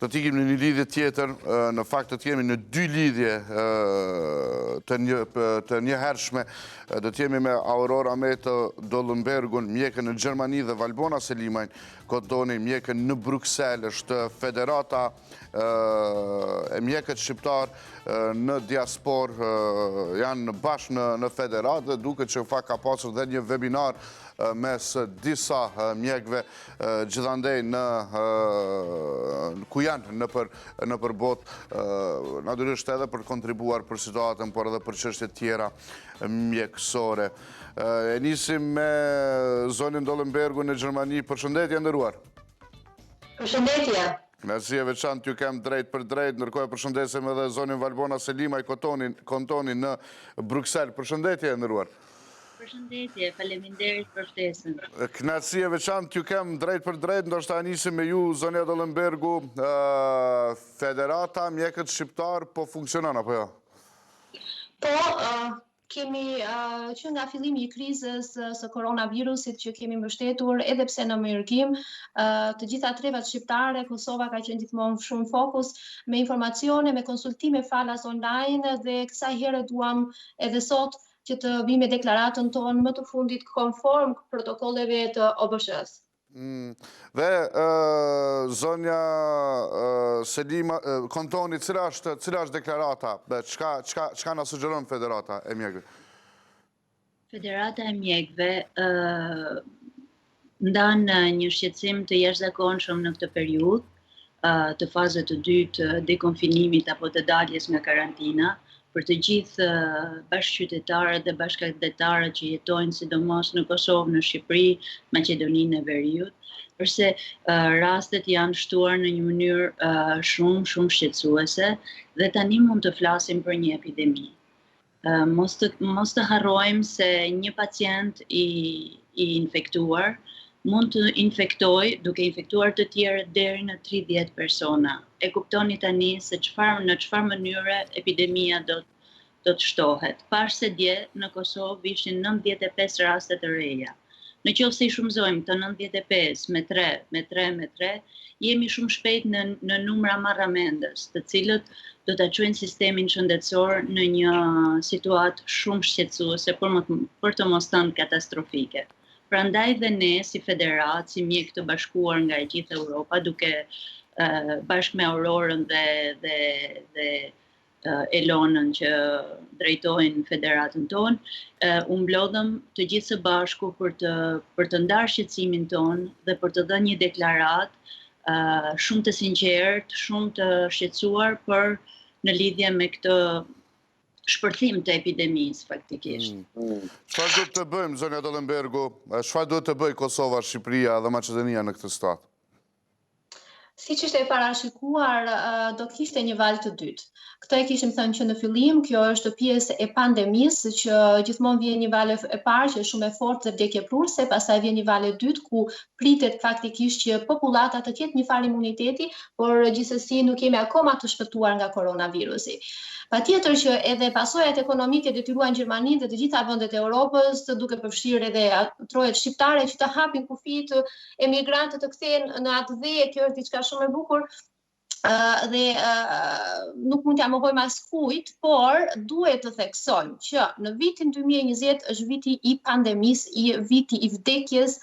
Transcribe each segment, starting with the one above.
Do t'ikim në një lidhje tjetër, në fakt do t'jemi në dy lidhje të njëhershme. Do t'jemi me Aurora Meta-Dollenberg-mjeke në Gjermani dhe Valbona Selimaj-Kontoni-mjeke në Bruksel. Është federata e mjekët shqiptar në diaspor, janë bashkë në federat dhe duke që fakt ka pasur dhe një webinar mes disa mjekëve gjithandej ku janë në përbot, natyrisht edhe për kontribuar për situatën, por edhe për çështje tjera mjekësore. E nisim me zonin Dollenbergu në Gjermani. Përshëndetje nderuar. Përshëndetje. Mersi e veçantë ju kem drejt për drejt, ndërkohë përshëndesim edhe zonin Valbona Selimaj-Kontoni në Bruksel. Përshëndetje nderuar. Përshëndetje, faleminderit për ftesën. Kënaqësi e veçantë ju kem drejt për drejt, ndoshta nisim me ju zonja Dollenbergu, Federata Mjekët Shqiptar po funksionon apo jo? Po, kemi që nga fillimi i krizës së koronavirusit që kemi mbështetur, edhe pse në mirëkim, të gjitha trevat shqiptare, Kosova ka qenë gjithmonë shumë fokus me informacione, me konsultime falas online dhe kësaj herë duam edhe sot që të vime deklaratën tonë më të fundit konform protokolleve të OBSH-s. Dhe zonja Kontoni, cila është deklarata? Çka na sugjeron Federata e Mjekëve? Federata e Mjekëve ndan një shqetësim të jashtëzakonshëm në këtë periudhë të fazës të dytë dekonfinimit apo të daljes nga karantina, për të gjithë bashkëqytetarët dhe bashkëqytetarët që jetojnë sidomos në Kosovë, në Shqipëri, Maqedoninë e Veriut, përse rastet janë shtuar në një mënyrë shumë shqetësuese dhe tani mund të flasim për një epidemi. Mos të harrojmë se një pacient i infektuar mund të infektoj duke infektuar të tjerë deri në 30 persona. E kuptoni tani se në çfarë mënyre epidemia do të shtohet. Pash se dje në Kosovë ishin 95 raste të reja. Në qoftë se i shumëzojmë të 95 me 3, jemi shumë shpejt në numra marramendës, të cilët do ta çojnë sistemin shëndetësor në një situatë shumë shqetësuese, për të mos thënë katastrofike. Prandaj dhe ne si federatë, si mjekë të bashkuar nga e gjithë Europa, duke bashkë me Aurorën dhe Elonën që drejtojnë federatën tonë, u mblodhëm të gjithë së bashku për të ndarë shqetësimin tonë dhe për të dhënë një deklaratë shumë të sinqertë, shumë të shqetësuar në lidhje me këtë shpërthim të epidemisë faktikisht. Çfarë duhet të bëjmë, zonja Dollenbergu? Çfarë duhet të bëjë Kosova, Shqipëria dhe Maqedonia në këtë situatë? Siç ishte e parashikuar, do kishte një valë të dytë. Këtë e kishim thënë që në fillim, kjo është pjesë e pandemisë, që gjithmonë vjen një valë e parë që është shumë e fortë dhe vdekje prurse, pastaj vjen një valë e dytë ku pritet faktikisht që popullata të ketë një farë imuniteti, por gjithsesi nuk jemi akoma të shpëtuar nga koronavirusi. Patjetër që edhe pasojat ekonomike detyruan Gjermaninë dhe të gjitha vendet e Europës, duke përfshirë edhe trojet shqiptare që të hapin kufit, emigrantët të kthehen në atë dhe, kjo është diçka shumë e bukur. Dhe nuk mund t'ja mohojmë askujt, por duhet të theksojmë që në vitin 2020 është viti i pandemisë, viti i vdekjes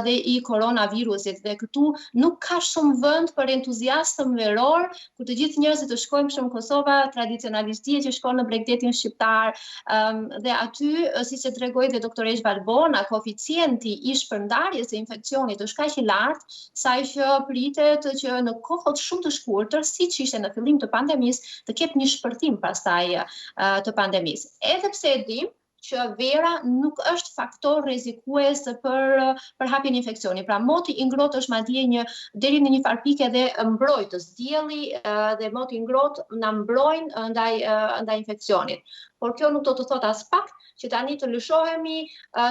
dhe i koronavirusit. Dhe këtu nuk ka shumë vend për entuziastëm veror, kur të gjithë njerëzit të shkojmë shumë Kosova, tradicionalisht dihet që shkon në Bregdetin shqiptar, dhe aty, siç e tregoi dhe doktoresh Valbona, koeficienti i shpërndarjes së infeksionit është kaq i lartë, sa që pritet që në kohët shumë të shkurtër, siç ishte në fillim të pandemisë, të ketë një shpërthim pastaj të pandemisë. Edhe pse e dim që vera nuk është faktor rrezikues për hapjen e infeksionit. Pra moti i ngrohtë është madje deri në një farë pike dhe mbrojtës. Dielli dhe moti i ngrohtë na mbrojnë ndaj infeksionit. Por kjo nuk do të thotë as pak që tani të lëshohemi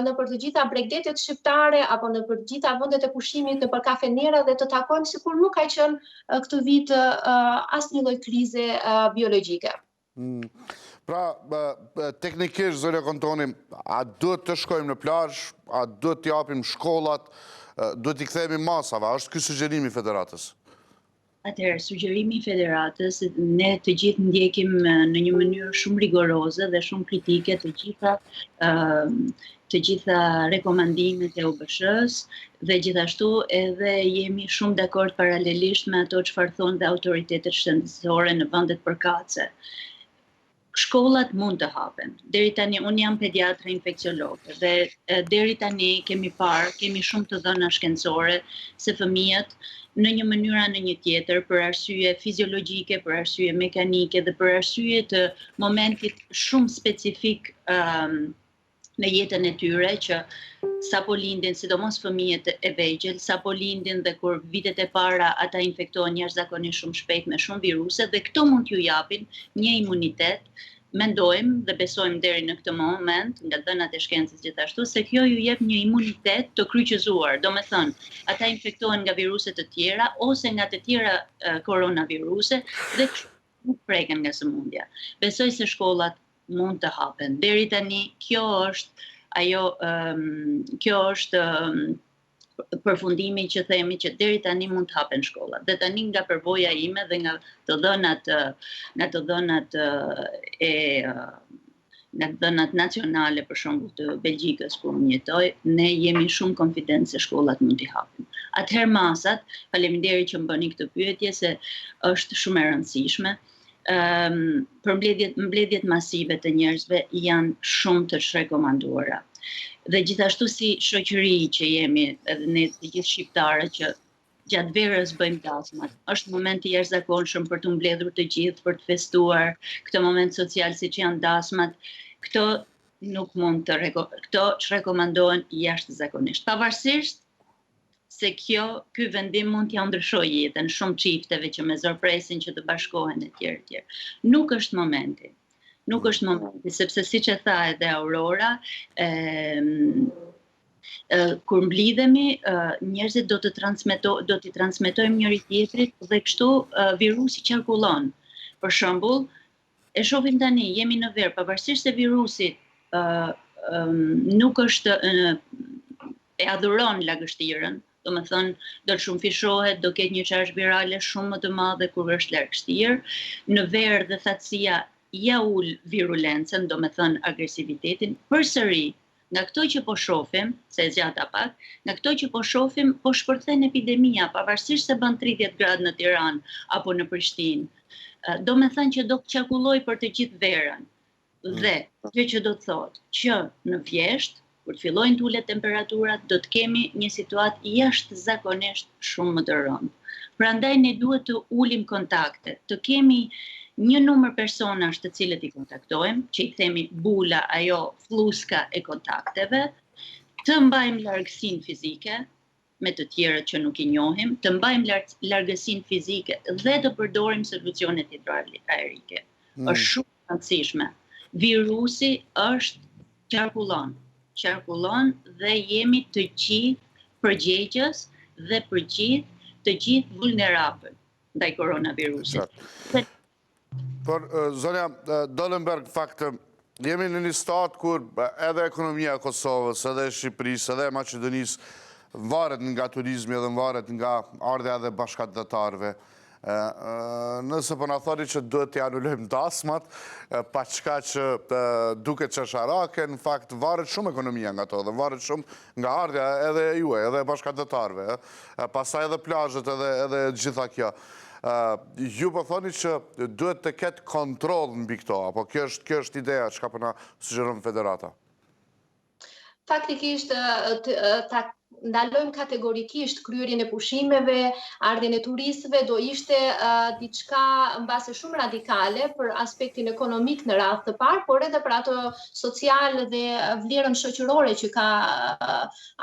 nëpër të gjitha bregdetet shqiptare apo nëpër të gjitha vendet e pushimit, nëpër kafenera dhe të takojmë sikur nuk ka qenë këtë vit asnjë lloj krize biologjike. Pra, teknikisht, zonja Kontoni, a duhet të shkojmë në plazh, a duhet të japim shkollat, duhet t'i kthehemi masave? A është ky sugjerimi i federatës? Atëherë, sugjerimi I Federatës, ne të gjithë ndjekim në një mënyrë shumë rigoroze dhe shumë kritike të gjitha rekomandimet e OBSH-s dhe gjithashtu edhe jemi shumë dakord paralelisht me ato çfarë thonë dhe autoritetet shëndetësore në vendet përkatëse. Shkollat mund të hapen. Deri tani unë jam pediatre infekciologe dhe deri tani kemi shumë të dhëna shkencore se fëmijët në një mënyrë në një tjetër për arsye fiziologjike, për arsye mekanike dhe për arsye të momentit shumë specifik në jetën e tyre që sapo lindin, sidomos fëmijët e vegjël, sapo lindin dhe kur vitet e para ata infektohen jashtëzakonisht shumë shpejt me shumë viruse dhe këto mund t'ju japin një imunitet. Mendojmë dhe besojmë deri në këtë moment, nga dhënat e shkencës gjithashtu, se kjo ju jep një imunitet të kryqëzuar. Do me thënë, ata infektohen nga viruse të tjera ose nga të tjera koronaviruse dhe nuk preken nga sëmundja. Besoj se shkollat mund të hapen. Deri tani kjo është përfundimi që themi që deri tani mund të hapen shkollat. Dhe tani nga përvoja ime dhe nga të dhënat nacionale për shembull të Belgjikës ku unë jetoj, ne jemi shumë konfident se shkollat mund t'i hapin. Atëherë masat, faleminderit që më bëni këtë pyetje se është shumë e rëndësishme. Mbledhjet masive të njerëzve janë shumë të rekomanduara. Dhe gjithashtu si shoqëri që jemi edhe ne të gjithë shqiptarët që gjatë verës bëjmë dasmat. Është moment I jashtëzakonshëm për të mbledhur të gjithë, për të festuar këtë moment social siç janë dasmat. Këto nuk mund këto rekomandohen jashtëzakonisht. Pavarësisht se ky vendim mund t'ja ndryshojë jetën shumë çifteve që me zor presin që të bashkohen e tjerë. Nuk është momenti. Nuk është momenti, sepse siç e tha edhe Aurora, kur mblidhemi, njerëzit do t'i transmetojmë njëri tjetrit dhe kështu virusi qarkullon. Për shembull, e shohim tani, jemi në verë, pavarësisht se virusi nuk është e adhuron lagështirën, do me thënë, do të shumë fishohet, do ketë një çarsh virale shumë më të madhe kur është lagështirë, në verë dhe thatësia ja ul virulencën, do me thënë agresivitetin, përsëri, nga këto që po shohim, se zgjata pak, nga këto që po shohim, po shpërthen epidemia, pavarësisht se bën 30 gradë në Tiranë apo në Prishtinë. Do me thënë që do të qarkulloj për të gjithë verën. Dhe kjo që do të thotë që në vjesht, kur të fillojnë të ulet temperaturat, do të kemi një situatë jashtëzakonisht shumë më të rëndë. Prandaj ne duhet të ulim kontakte, të kemi një numër personash të cilët I kontaktojmë, që I themi bula, ajo fluska e kontakteve, të mbajmë largësinë fizike, me të tjerët që nuk I njohim, të mbajmë largësinë fizike dhe të përdorim solucionet hidroaerike. Është shumë e rëndësishme. Virusi qarkullon dhe jemi të gjithë përgjegjës dhe të gjithë vulnerabël ndaj koronavirusit. Por, zonja Dollenberg, fakt, jemi në një stat kur edhe ekonomia e Kosovës, edhe Shqipërisë, edhe Maqedonisë varet nga turizmi dhe varet nga ardha dhe bashkëdhetarëve. Nëse po na thoni që duhet t'i anulojmë dasmat, pa çka që duket çesharake, në fakt varet shumë ekonomia nga to dhe varet shumë nga ardha edhe juaj, edhe bashkëdhetarëve, pastaj edhe plazhet edhe gjitha kjo. Ju po thoni që duhet të ketë kontroll mbi këto, apo kjo është ideja çka po na sugjeron Federata? Faktikisht, ndalojmë kategorikisht kryerjen e pushimeve, ardhjen e turistëve, do ishte diçka mbase shumë radikale për aspektin ekonomik në radhë të parë, por edhe për ato social dhe vlerën shoqërore që ka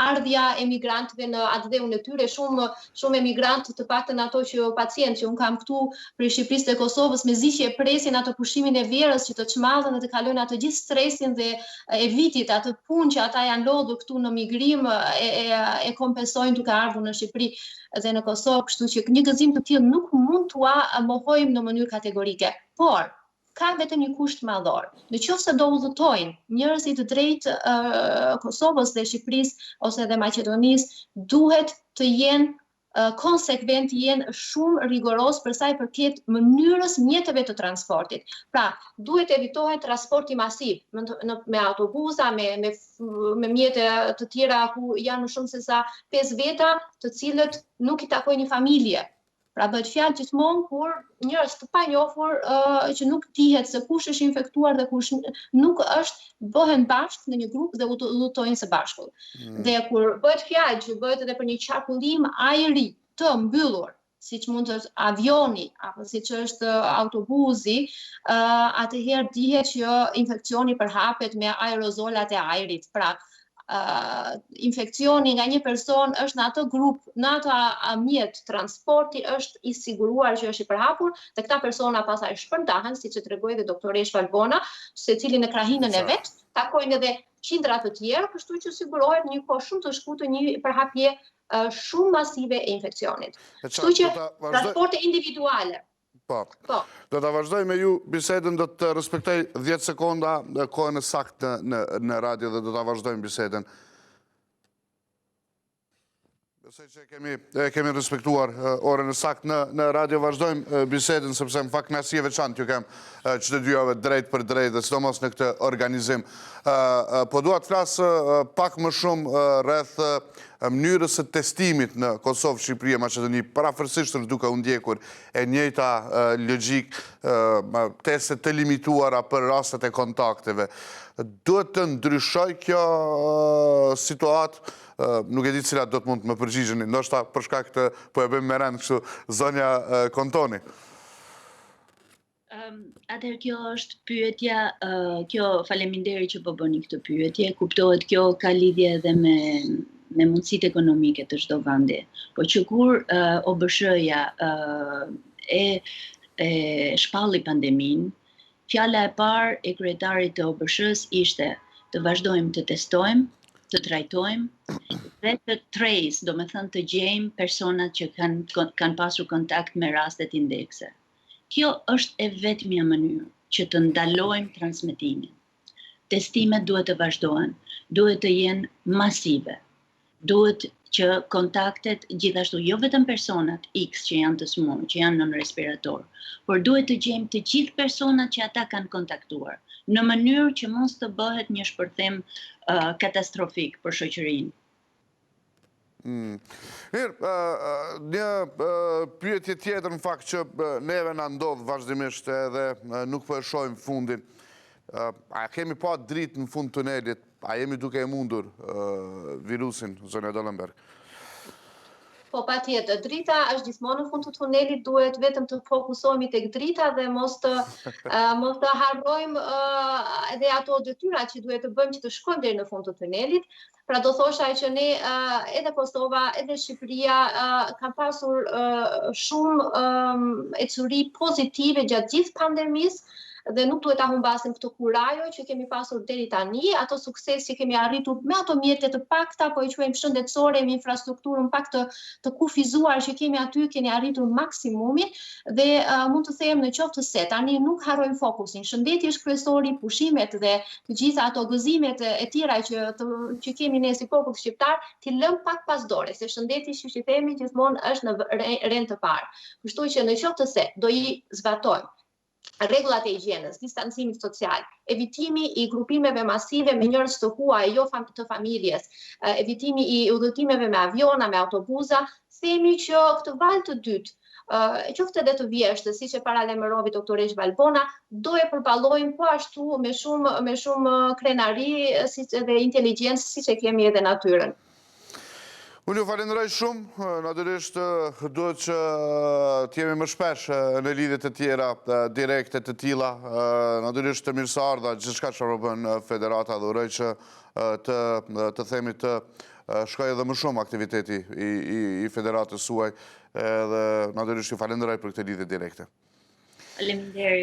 ardhja emigrantëve në atdheun e tyre, shumë emigrantë, të paktën ato që pacientë që un kam këtu për Shqipërisë dhe Kosovës, mezi që e presin ato pushimin e verës që të çmallën dhe të kalojnë atë gjithë stresin dhe e vitit, atë punë që ata janë lodhur këtu në migrim e kompensojnë duke ardhur në Shqipëri dhe në Kosovë, kështu që një gëzim të tillë nuk mund t'ua mohojmë në mënyrë kategorike. Por ka vetëm një kusht madhor. Nëse do udhëtojnë njerëzit drejt Kosovës dhe Shqipërisë ose edhe Maqedonisë, duhet të jenë konsekvent jenë shumë rigoros për sa i përket mënyrës mjeteve të transportit. Pra, duhet evitohet transporti masiv me autobusa, me mjete të tjera ku janë më shumë se sa 5 veta, të cilët nuk i takojnë një familje. Pra bëhet fjalë gjithmonë kur njerëz të panjohur që nuk dihet se kush është infektuar dhe kush nuk është, bëhen bashkë në një grup dhe udhëtojnë së bashku. Dhe kur bëhet fjalë që bëhet edhe për një qarkullim ajri të mbyllur, siç mund të është avioni apo siç është autobusi, atëherë dihet që infekcioni përhapet me aerozolat e ajrit. Pra, infekcioni nga një person është në atë grup, në atë mjet transporti është i siguruar që është i përhapur dhe këta persona pastaj shpërndahen, siç e tregoi dhe doktoresh Valbona, secili në krahinën e vet, takojnë edhe qindra të tjerë, kështu që sigurohet një kohë shumë të shkurtër një përhapje shumë masive e infekcionit. Kështu që transporte individuale. Po. Do të vazhdoj me ju bisedën, do të respektoj 10 sekonda kohën e saktë në radio dhe do të vazhdojmë bisedën. Besoj që kemi respektuar orën e saktë në radio, vazhdojmë bisedën, sepse më fakt kënaqësi e veçantë ju kem që të dyjave drejt për drejt dhe sidomos në këtë organizim. Po dua të flas pak më shumë rreth mënyrës së testimit në Kosovë, Shqipëri e Maqedoni, parafërsisht duke u ndjekur e njëjta logjik, testet të limituara për rastet e kontakteve. Duhet të ndryshoj kjo situatë? Nuk e di cilat do të mund të më përgjigjeni, ndoshta për shkak të po e bëjmë me rend kështu zonja Kontoni. Atëherë kjo është pyetja, faleminderit që po bëni këtë pyetje, kuptohet kjo ka lidhje edhe me mundësitë ekonomike të çdo vendi. Po që kur OBSH-ja e shpalli pandemin, fjala e parë e kryetarit të OBSH-s ishte të vazhdojmë të testojmë, të trajtojmë dhe të trace, do me thënë të gjejmë personat që kanë pasur kontakt me rastet indekse. Kjo është e vetmja mënyrë që të ndalojmë transmetimin. Testimet duhet të vazhdohen, duhet të jenë masive, duhet që kontaktet gjithashtu, jo vetëm personat X që janë të smur, që janë në respirator, por duhet të gjejmë të gjithë personat që ata kanë kontaktuar, në mënyrë që mos të bëhet një shpërthim katastrofik për shoqërinë. Mirë, një pyetje tjetër në fakt që neve na ndodh vazhdimisht edhe nuk po e shohim fundin. A kemi pa dritë në fund tunelit? A jemi duke e mundur virusin, zonja Dollenberg? Po, patjetër, drita është gjithmonë në fund të tunelit, duhet vetëm të fokusohemi tek drita dhe mos të harrojmë edhe ato detyra që duhet të bëjmë që të shkojmë deri në fund të tunelit. Pra do thosha që ne edhe Kosova, edhe Shqipëria kanë pasur shumë ecuri pozitive gjatë gjithë pandemisë, dhe nuk duhet ta humbasim këtë kurajo që kemi pasur deri tani, ato sukses që kemi arritur me ato mjete të pakta, po i quajmë shëndetësore, me infrastrukturën pak të kufizuar që kemi aty, kemi arritur maksimumin dhe mund të them në qoftë se tani nuk harrojmë fokusin. Shëndeti është kryesori, pushimet dhe të gjitha ato gëzimet e tjera që kemi ne si popull shqiptar, t'i lëm pak pas dore, se shëndeti që themi gjithmonë është në rend të parë. Kështu që në qoftë se do i zbatojmë rregullat e higjienës, distancimit social, evitimi i grupimeve masive me njerëz të huaj, jo të familjes, evitimi i udhëtimeve me aviona, me autobusa, themi që këtë valë të dytë, qoftë edhe të vjeshtës, siç e paralajmëroi doktoresh Valbona, do e përballojmë po ashtu me shumë krenari, siç edhe inteligjencë, siç e kemi edhe natyrën. Unë ju falenderoj shumë, natyrisht duhet që t'jemi më shpesh në lidhje të tjera direkte të tilla, natyrisht të mirëseardha gjithçka që bën federata dhe uroj që të themi të shkojë edhe më shumë aktiviteti i federatës suaj dhe natyrisht ju falenderoj për këtë lidhje direkte. Faleminderit.